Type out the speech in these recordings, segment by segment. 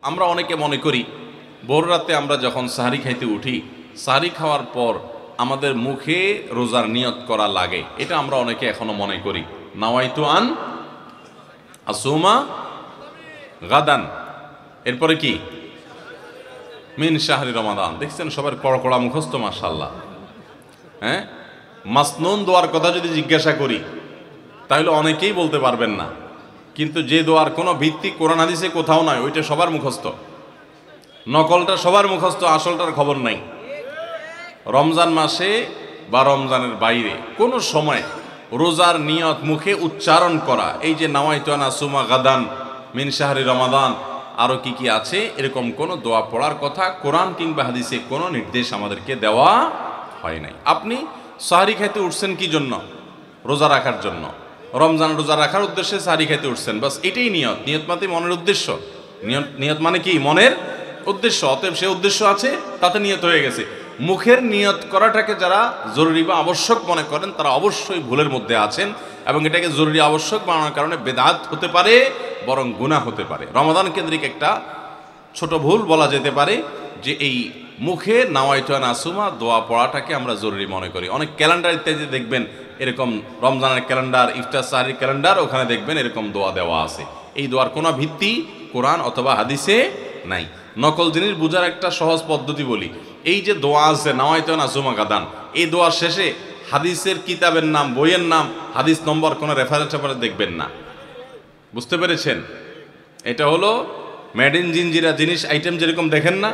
আমরা অনেকে মনে করি ভোর রাতে আমরা যখন সাহারি খাইতে উঠি, সাহারি খাওয়ার পর আমাদের মুখে রোজার নিয়ত করা লাগে। এটা আমরা অনেকে এখনো মনে করি, নাওয়াইতু আন আসুমা গাদান, এরপরে কি মিন শাহরি রমাদান। দেখছেন সবার কড়া কড়া মুখস্থ, মাশাআল্লাহ। হ্যাঁ, মাসনুন দোয়ার কথা যদি জিজ্ঞাসা করি তাহলে অনেকেই বলতে পারবেন না, কিন্তু যে দোয়ার কোনো ভিত্তি কোরআন হাদিসে কোথাও নাই, ওইটা সবার মুখস্থ। নকলটা সবার মুখস্থ, আসলটার খবর নাই। রমজান মাসে বা রমজানের বাইরে কোনো সময় রোজার নিয়ত মুখে উচ্চারণ করা, এই যে নাওয়াইতু আন আসুমা গাদান মিন শাহরি রমাদান, আরও কি কি আছে, এরকম কোনো দোয়া পড়ার কথা কোরআন কিংবা হাদিসে কোনো নির্দেশ আমাদেরকে দেওয়া হয় নাই। আপনি সাহারি খাইতে উঠছেন কি জন্য? রোজা রাখার জন্য। রমজান রোজা রাখার উদ্দেশ্যে সাহারি খাইতে উঠছেন, বাস এটাই নিয়ত। নিয়ত মানে মনের উদ্দেশ্য। নিয়ত মানে কি? মনের উদ্দেশ্য। অতএব সে উদ্দেশ্য আছে, তাতে নিয়ত হয়ে গেছে। মুখের নিয়ত করাটাকে যারা জরুরি বা আবশ্যক মনে করেন তারা অবশ্যই ভুলের মধ্যে আছেন, এবং এটাকে জরুরি আবশ্যক বানানোর কারণে বেদাত হতে পারে, বরং গুনাহ হতে পারে। রমাদান কেন্দ্রিক একটা ছোট ভুল বলা যেতে পারে যে এই মুখে নাওয়াইতু আন আসুমা দোয়া পড়াটাকে আমরা জরুরি মনে করি। অনেক ক্যালেন্ডার ইত্যাদি দেখবেন এরকম, রমজানের ক্যালেন্ডার, ইফতার সাহারির ক্যালেন্ডার, ওখানে দেখবেন এরকম দোয়া দেওয়া আছে। এই দোয়ার কোনো ভিত্তি কোরআন অথবা হাদিসে নাই। নকল জিনিস বোঝার একটা সহজ পদ্ধতি বলি, এই যে দোয়া আছে নাওয়াইতু আন আসুমা গাদান, এই দোয়ার শেষে হাদিসের কিতাবের নাম, বইয়ের নাম, হাদিস নম্বর, কোনো রেফারেন্স দেখবেন না। বুঝতে পেরেছেন? এটা হলো মেড ইন জিনজিরা জিনিস আইটেম যেরকম দেখেন না,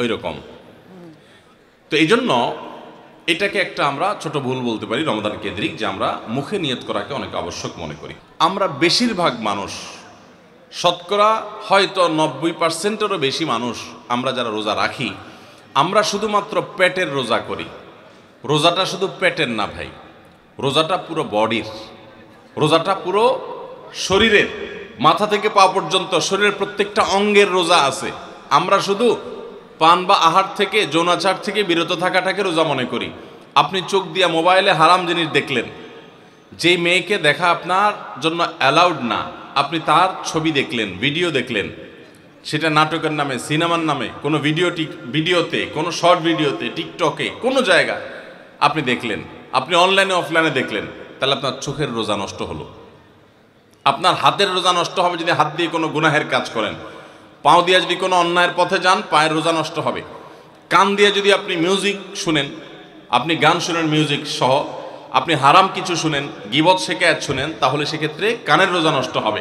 ওই রকম। তো এই জন্য এটাকে একটা আমরা ছোট ভুল বলতে পারি রমাদান কেন্দ্রিক, যে আমরা মুখে নিয়ত করাকে অনেক আবশ্যক মনে করি। আমরা বেশিরভাগ মানুষ, শতকরা হয়তো 90%-এরও বেশি মানুষ, আমরা যারা রোজা রাখি, আমরা শুধুমাত্র পেটের রোজা করি। রোজাটা শুধু পেটের না ভাই, রোজাটা পুরো বডির, রোজাটা পুরো শরীরের, মাথা থেকে পা পর্যন্ত শরীরের প্রত্যেকটা অঙ্গের রোজা আছে। আমরা শুধু পান বা আহার থেকে, যৌনাচার থেকে বিরত থাকাটাকে রোজা মনে করি। আপনি চোখ দিয়া মোবাইলে হারাম জিনিস দেখলেন, যেই মেয়েকে দেখা আপনার জন্য অ্যালাউড না, আপনি তার ছবি দেখলেন, ভিডিও দেখলেন, সেটা নাটকের নামে, সিনেমার নামে, কোনো ভিডিওতে, কোনো শর্ট ভিডিওতে, টিকটকে, কোনো জায়গায় আপনি দেখলেন, আপনি অনলাইনে অফলাইনে দেখলেন, তাহলে আপনার চোখের রোজা নষ্ট হলো। আপনার হাতের রোজা নষ্ট হবে যদি হাত দিয়ে কোনো গুনাহের কাজ করেন। পাও দিয়ে যদি কোনো অন্যায়ের পথে যান, পায়ের রোজা নষ্ট হবে। কান দিয়ে যদি আপনি মিউজিক শুনেন, আপনি গান শুনেন মিউজিক সহ, আপনি হারাম কিছু শুনেন, গীবত শিকায়াত শুনেন, তাহলে সেক্ষেত্রে কানের রোজা নষ্ট হবে।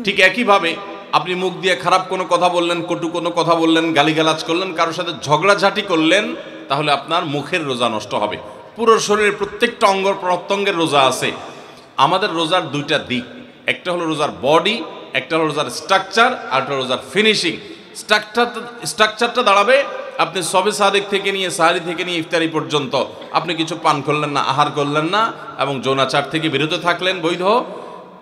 ঠিক একইভাবে আপনি মুখ দিয়ে খারাপ কোনো কথা বললেন, কটু কোনো কথা বললেন, গালিগালাজ করলেন, কারোর সাথে ঝগড়াঝাটি করলেন, তাহলে আপনার মুখের রোজা নষ্ট হবে। পুরো শরীরের প্রত্যেকটা অঙ্গ প্রত্যঙ্গের রোজা আছে। আমাদের রোজার দুইটা দিক, একটা হলো রোজার বডি, একটা হলো রোজার স্ট্রাকচার, আর একটা রোজার ফিনিশিং। স্ট্রাকচারটা দাঁড়াবে আপনি সবে সাদেক থেকে নিয়ে, সাহারি থেকে নিয়ে ইফতারি পর্যন্ত আপনি কিছু পান করলেন না, আহার করলেন না, এবং যৌনাচার থেকে বিরত থাকলেন, বৈধ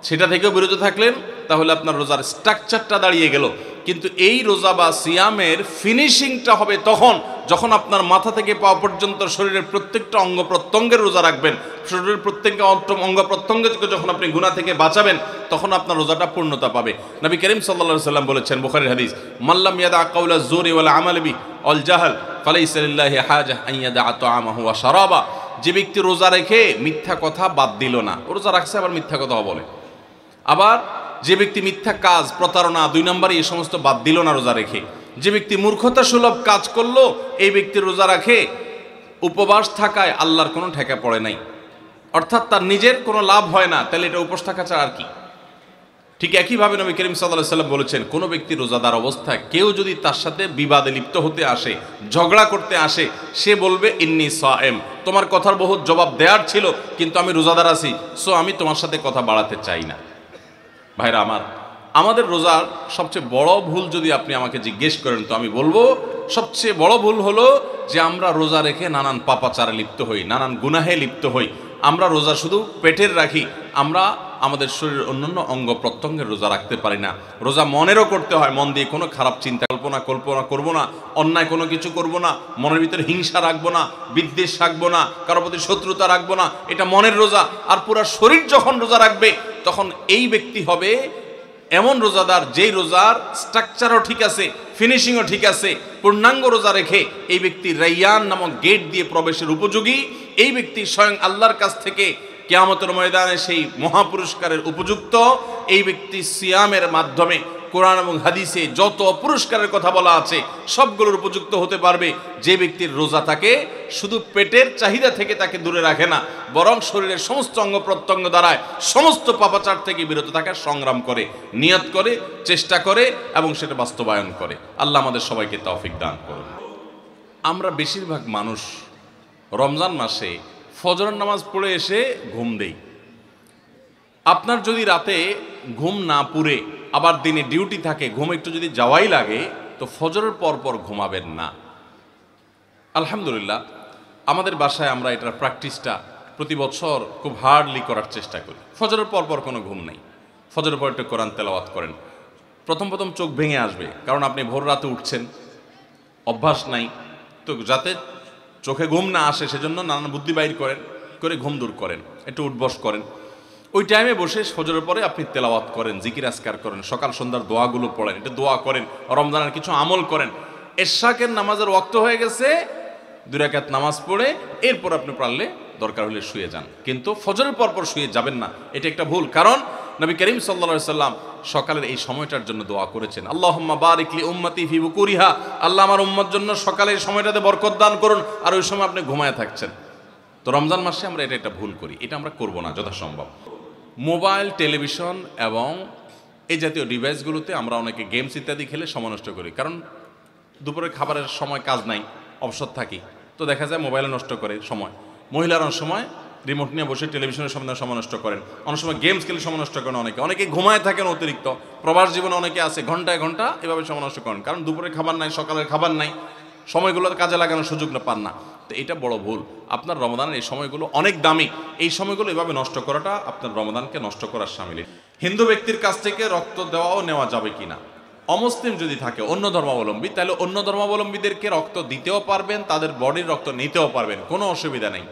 সেটা থেকেও বিরত থাকলেন, তাহলে আপনার রোজার স্ট্রাকচারটা দাঁড়িয়ে গেল। কিন্তু এই রোজা বা সিয়ামের ফিনিশিংটা হবে তখন যখন আপনার মাথা থেকে পা পর্যন্ত শরীরের প্রত্যেকটা অঙ্গ প্রত্যঙ্গের রোজা রাখবেন। শরীরের প্রত্যেকটা অঙ্গ প্রত্যঙ্গকে যখন আপনি গুনাহ থেকে বাঁচাবেন, তখন আপনার রোজাটা পূর্ণতা পাবে। নবী করিম সাল্লাল্লাহু আলাইহি সাল্লাম বলেছেন, বুখারীর হাদিস, মাল্লাম ইয়াদা কাওলা যুরি ওয়াল আমাল বি ওয়াল জাহল ফালাইসা লিল্লাহি হাজা আন ইয়াদা তাআমাহু ওয়া শারাবা। যে ব্যক্তি রোজা রেখে মিথ্যা কথা বাদ দিল না, রোজা রাখছে আবার মিথ্যা কথা বলে, আবার যে ব্যক্তি মিথ্যা কাজ, প্রতারণা, 2 নম্বরে এই সমস্ত বাদ দিল না রোজা রেখে, যে ব্যক্তি মূর্খতা সুলভ কাজ করলো, এই ব্যক্তির রোজা রাখে উপবাস থাকায় আল্লাহর কোনো ঠেকা পড়ে নাই, অর্থাৎ তার নিজের কোনো লাভ হয় না, তাহলে এটা উপবাস থাকা ছাড়া আর কি। ঠিক একইভাবে নবী করিম সাল্লাল্লাহু আলাইহি সাল্লাম বলেছেন, কোনো ব্যক্তি রোজাদার অবস্থায় কেউ যদি তার সাথে বিবাদে লিপ্ত হতে আসে, ঝগড়া করতে আসে, সে বলবে ইন্নী সায়েম, তোমার কথার বহুত জবাব দেওয়ার ছিল, কিন্তু আমি রোজাদার আছি, সো আমি তোমার সাথে কথা বাড়াতে চাই না। ভাইরা আমার, আমাদের রোজার সবচেয়ে বড় ভুল যদি আপনি আমাকে জিজ্ঞেস করেন, তো আমি বলবো সবচেয়ে বড় ভুল হলো যে আমরা রোজা রেখে নানান পাপাচারে লিপ্ত হই, নানান গুনাহে লিপ্ত হই। আমরা রোজা শুধু পেটের রাখি, আমরা আমাদের শরীরের অন্যান্য অঙ্গ প্রত্যঙ্গের রোজা রাখতে পারি না। রোজা মনেরও করতে হয়, মন দিয়ে কোনো খারাপ চিন্তা কল্পনা করবো না, অন্যায় কোনো কিছু করব না, মনের ভিতরে হিংসা রাখবো না, বিদ্বেষ রাখবো না, কারোর প্রতি শত্রুতা রাখবো না, এটা মনের রোজা। আর পুরা শরীর যখন রোজা রাখবে, তখন এই ব্যক্তি হবে এমন রোজাদার যেই রোজার স্ট্রাকচারও ঠিক আছে, ফিনিশিংও ঠিক আছে, পূর্ণাঙ্গ রোজা রেখে এই ব্যক্তি রাইয়ান নামক গেট দিয়ে প্রবেশের উপযোগী, এই ব্যক্তি স্বয়ং আল্লাহর কাছ থেকে কিয়ামতের ময়দানে সেই মহাপুরস্কারের উপযুক্ত। এই ব্যক্তি সিয়ামের মাধ্যমে কোরআন এবং হাদিসে যত পুরস্কারের কথা বলা আছে সবগুলোর উপযুক্ত হতে পারবে। যে ব্যক্তির রোজা থাকে শুধু পেটের চাহিদা থেকে তাকে দূরে রাখে না, বরং শরীরের সমস্ত অঙ্গ প্রত্যঙ্গ দ্বারায় সমস্ত পাপাচার থেকে বিরত থাকার সংগ্রাম করে, নিয়ত করে, চেষ্টা করে এবং সেটা বাস্তবায়ন করে। আল্লাহ আমাদের সবাইকে তৌফিক দান করুন। আমরা বেশিরভাগ মানুষ রমজান মাসে ফজরের নামাজ পড়ে এসে ঘুম দেই। আপনার যদি রাতে ঘুম না পুরে আবার দিনে ডিউটি থাকে, ঘুম একটু যদি যাওয়াই লাগে, তো ফজরের পর পর ঘুমাবেন না। আলহামদুলিল্লাহ, আমাদের বাসায় আমরা এটার প্র্যাকটিসটা প্রতি বছর খুব হার্ডলি করার চেষ্টা করি। ফজরের পর পর কোনো ঘুম নেই, ফজরের পর একটু কোরআন তেলাওয়াত করেন। প্রথম প্রথম চোখ ভেঙে আসবে, কারণ আপনি ভোর রাতে উঠছেন, অভ্যাস নাই, তো যাতে চোখে ঘুম না আসে সেজন্য নানান বুদ্ধি বাইর করেন, করে ঘুম দূর করেন, একটু উঠবস করেন। ওই টাইমে বসে ফজরের পরে আপনি তেলাওয়াত করেন, জিকির আজকার করেন, সকাল সন্ধ্যার দোয়াগুলো পড়েন, এটা দোয়া করেন, রমজানের কিছু আমল করেন। এশাকের নামাজের ওয়াক্ত হয়ে গেছে, 2 রাকাত নামাজ পড়ে এরপর আপনি পারলে দরকার হলে শুয়ে যান, কিন্তু ফজরের পর পর শুয়ে যাবেন না, এটা একটা ভুল। কারণ নবী করিম সাল্লাল্লাহু আলাইহি সাল্লাম সকালের এই সময়টার জন্য দোয়া করেছেন, আল্লাহুম্মা বারিক লি উম্মতি ফি বুকুরিহা, আল্লাহ আমার উম্মত জন্য সকালের সময়টাতে বরকত দান করুন, আর ওই সময় আপনি ঘুমায় থাকছেন। তো রমজান মাসে আমরা এটা একটা ভুল করি, এটা আমরা করব না যথাসম্ভব। মোবাইল, টেলিভিশন এবং এই জাতীয় ডিভাইসগুলোতে আমরা অনেকে গেমস ইত্যাদি খেলে সময় নষ্ট করি, কারণ দুপুরে খাবারের সময় কাজ নাই, অবসর থাকি, তো দেখা যায় মোবাইলে নষ্ট করে সময়। মহিলারা অনেক সময় রিমোট নিয়ে বসে টেলিভিশনের সামনে সময় নষ্ট করেন, অনেক সময় গেমস খেলে সময় নষ্ট করেন, অনেকে ঘুমায় থাকেন অতিরিক্ত। প্রবাস জীবনে অনেকে আছে ঘন্টায় ঘন্টা এভাবে সময় নষ্ট করেন, কারণ দুপুরে খাবার নাই, সকালের খাবার নাই, সময়গুলো কাজে লাগানোর সুযোগ না পান না। তো এটা বড় ভুল। আপনার রমজানের এই সময়গুলো অনেক দামি, এই সময়গুলো এভাবে নষ্ট করাটা আপনার রমজানকে নষ্ট করার শামিল। হিন্দু ব্যক্তির কাছ থেকে রক্ত দেওয়াও নেওয়া যাবে কিনা? অমুসলিম যদি থাকে, অন্য ধর্মাবলম্বী, তাহলে অন্য ধর্মাবলম্বীদেরকে রক্ত দিতেও পারবেন, তাদের বডির রক্ত নিতেও পারবেন, কোনো অসুবিধা নেই।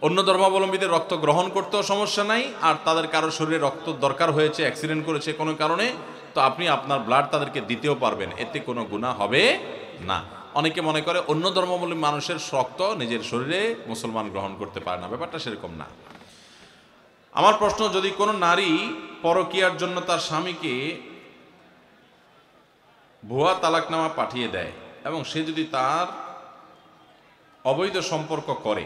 অন্য ধর্মাবলম্বীদের রক্ত গ্রহণ করতেও সমস্যা নাই, আর তাদের কারো শরীরে রক্ত দরকার হয়েছে, অ্যাক্সিডেন্ট করেছে কোনো কারণে, তো আপনি আপনার ব্লাড তাদেরকে দিতেও পারবেন, এতে কোনো গুনাহ হবে না। অনেকে মনে করে অন্য ধর্মাবলম্বী মানুষের রক্ত নিজের শরীরে মুসলমান গ্রহণ করতে পারে না, ব্যাপারটা সেরকম না। আমার প্রশ্ন, যদি কোনো নারী পরকীয়ার জন্য তার স্বামীকে ভুয়া তালাকনামা পাঠিয়ে দেয় এবং সে যদি তার অবৈধ সম্পর্ক করে,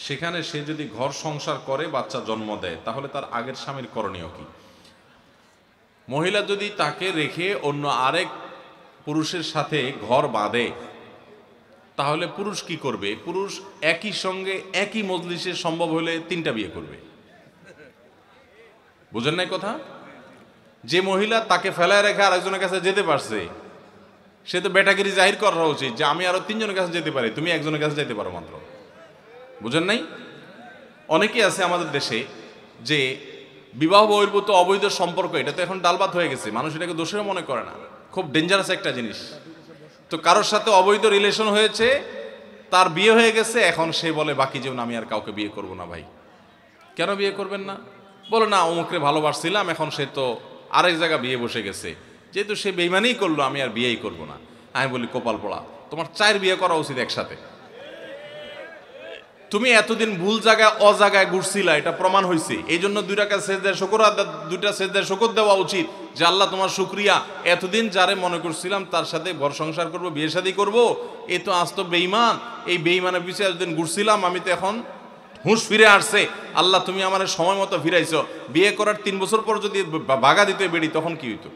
সেখানে সে যদি ঘর সংসার করে, বাচ্চা জন্ম দেয়, তাহলে তার আগের স্বামীর করণীয় কি? মহিলা যদি তাকে রেখে অন্য আরেক পুরুষের সাথে ঘর বাঁধে, তাহলে পুরুষ কি করবে? পুরুষ একই সঙ্গে একই মজলিসে সম্ভব হলে 3টা বিয়ে করবে। বুঝেন নাই কথা? যে মহিলা তাকে ফেলায় রেখে আরেকজনের কাছে যেতে পারছে, সে তো বেটাগিরি জাহির করা উচিত যে আমি আরো 3 জনের কাছে যেতে পারি, তুমি একজনের কাছে যেতে পারো মাত্র। বুঝেন নাই? অনেকেই আছে আমাদের দেশে যে বিবাহ বহির্ভূত অবৈধ সম্পর্ক, এটা তো এখন ডালভাত হয়ে গেছে, মানুষ এটাকে দোষের মনে করে না, খুব ডেঞ্জারাস একটা জিনিস। তো কারোর সাথে অবৈধ রিলেশন হয়েছে, তার বিয়ে হয়ে গেছে, এখন সে বলে বাকি জীবন আমি আর কাউকে বিয়ে করব না। ভাই, কেন বিয়ে করবেন না? বলে না, অমুকরে ভালোবাসছিলাম, এখন সে তো আরেক জায়গা বিয়ে বসে গেছে, যেহেতু সে বেইমানিই করলো, আমি আর বিয়েই করব না। আমি বলি কপাল পোড়া, তোমার 4 বিয়ে করা উচিত একসাথে। তুমি এতদিন ভুল জায়গায় অজায়গায় ঘুরছিলা, এটা প্রমাণ হয়েছে। এই জন্য 2 রাকাত সেজদায় শুকর দেওয়া উচিত যে আল্লাহ তোমার শুকরিয়া, এতদিন যারে মনে করছিলাম তার সাথে ঘর সংসার করব, বিয়ে শাদী করব, এ তো আজ তো বেঈমান, এই বেঈমানের পিছিয়ে এতদিন ঘুরছিলাম, আমি তো এখন হুঁশ ফিরে আসছে, আল্লাহ তুমি আমার সময় মতো ফিরাইছো। বিয়ে করার 3 বছর পর যদি ভাগা দিতে বেড়ি, তখন কি হইতো?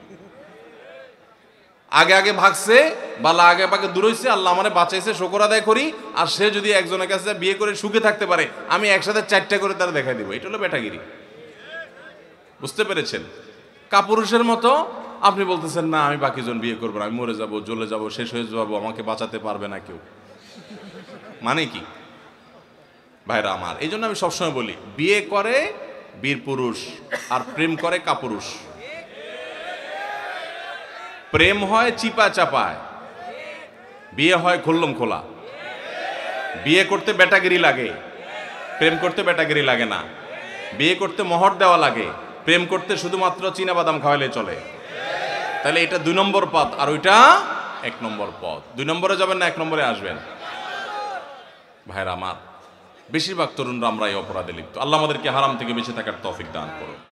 আগে আগে ভাগছে, বালা আগে ভাগে দূর হইছে, আল্লাহ আমারে বাঁচাইছে, শুকর আদায় করি। আর সে যদি একজনের কাছে বিয়ে করে সুখে থাকতে পারে, আমি একসাথে 4টা করে তারা দেখাই দিব, এটা হলো বেটাগিরি। বুঝতে পেরেছেন? কাপুরুষের মতো আপনি বলতেছেন না আমি বাকি জন বিয়ে করবো না, আমি মরে যাব, জ্বলে যাব, শেষ হয়ে যাবো, আমাকে বাঁচাতে পারবে না কেউ। মানে কি ভাইরা আমার? এই জন্য আমি সবসময় বলি, বিয়ে করে বীর পুরুষ আর প্রেম করে কাপুরুষ। প্রেম হয় চিপা চাপায়, বিয়ে হয় খুল্লম খোলা। বিয়ে করতে বেটাগিরি লাগে, প্রেম করতে বেটাগিরি লাগে না। বিয়ে করতে মোহর দেওয়া লাগে, প্রেম করতে শুধুমাত্র চীনা বাদাম খাওয়াইলে চলে। তাহলে এটা 2 নম্বর পথ, আর ওইটা 1 নম্বর পথ। 2 নম্বরে যাবেন না 1 নম্বরে আসবেন? ভাইরা আমার, বেশিরভাগ তরুণরা আমরা এই অপরাধে লিপ্ত। আল্লাহ আমাদেরকে হারাম থেকে বেঁচে থাকার তৌফিক দান করুন।